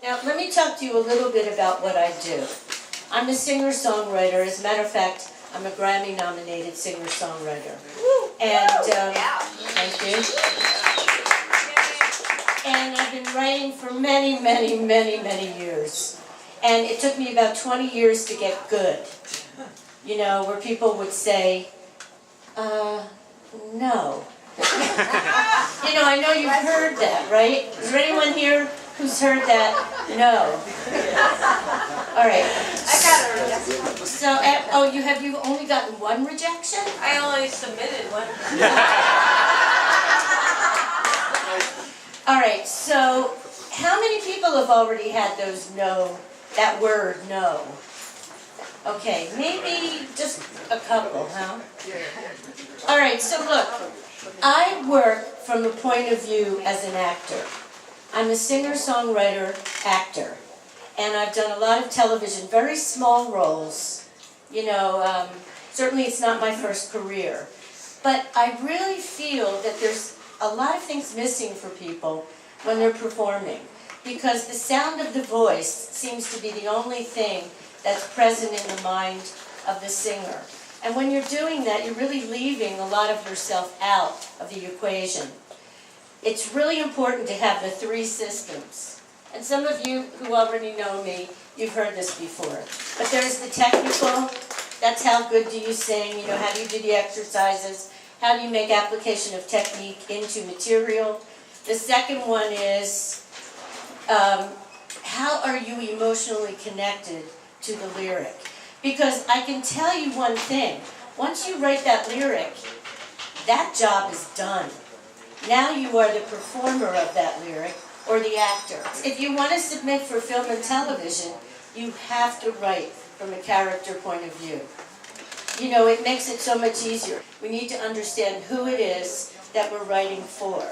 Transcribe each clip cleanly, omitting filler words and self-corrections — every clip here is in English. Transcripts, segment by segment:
Now, let me talk to you a little bit about what I do. I'm a singer-songwriter. As a matter of fact, I'm a Grammy-nominated singer-songwriter. And, thank you. And I've been writing for many, many, many, many years. And it took me about 20 years to get good. You know, where people would say, no. You know, I know you've heard that, right? Is there anyone here who's heard that? No. All right. I got a rejection. So, you've only gotten one rejection? I only submitted one. All right, so how many people have already had those no, that word no? Okay, maybe just a couple, huh? All right, so look, I work from the point of view as an actor. I'm a singer-songwriter actor, and I've done a lot of television, very small roles. You know, certainly it's not my first career. But I really feel that there's a lot of things missing for people when they're performing, because the sound of the voice seems to be the only thing that's present in the mind of the singer. And when you're doing that, you're really leaving a lot of yourself out of the equation. It's really important to have the three systems. And some of you who already know me, you've heard this before. But there's the technical, that's how good do you sing, you know, how do you do the exercises, how do you make application of technique into material. The second one is, how are you emotionally connected to the lyric? Because I can tell you one thing, once you write that lyric, that job is done. Now you are the performer of that lyric, or the actor. If you want to submit for film and television, you have to write from a character point of view. You know, it makes it so much easier. We need to understand who it is that we're writing for.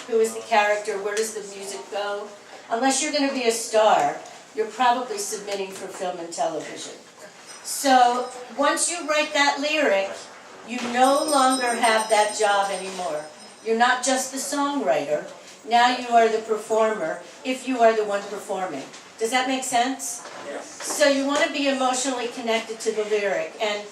Who is the character? Where does the music go? Unless you're going to be a star, you're probably submitting for film and television. So once you write that lyric, you no longer have that job anymore. You're not just the songwriter. Now you are the performer, if you are the one performing. Does that make sense? Yes. So you want to be emotionally connected to the lyric. And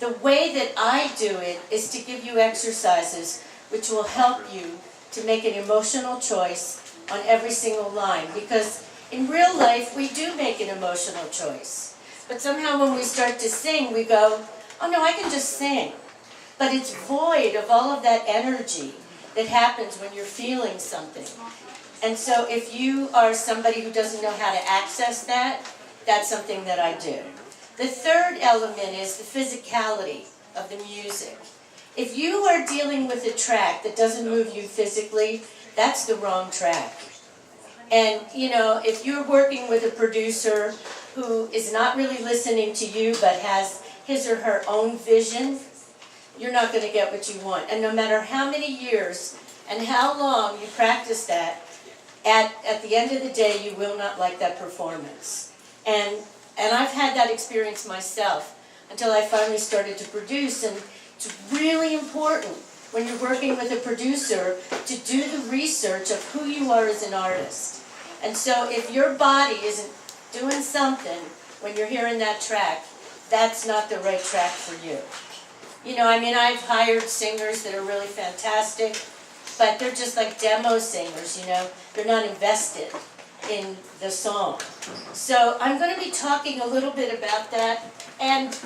the way that I do it is to give you exercises which will help you to make an emotional choice on every single line. Because in real life, we do make an emotional choice. But somehow when we start to sing, we go, oh no, I can just sing. But it's void of all of that energy that happens when you're feeling something. And so if you are somebody who doesn't know how to access that, that's something that I do. The third element is the physicality of the music. If you are dealing with a track that doesn't move you physically, that's the wrong track. And, you know, if you're working with a producer who is not really listening to you but has his or her own vision, you're not going to get what you want. And no matter how many years and how long you practice that, at the end of the day, you will not like that performance. And I've had that experience myself until I finally started to produce. And it's really important when you're working with a producer to do the research of who you are as an artist. And so if your body isn't doing something when you're hearing that track, that's not the right track for you. You know, I mean, I've hired singers that are really fantastic, but they're just like demo singers, you know. They're not invested in the song. So I'm going to be talking a little bit about that. And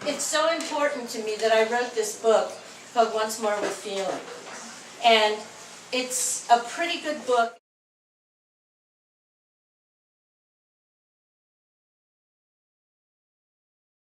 it's so important to me that I wrote this book called Once More with Feeling. And it's a pretty good book.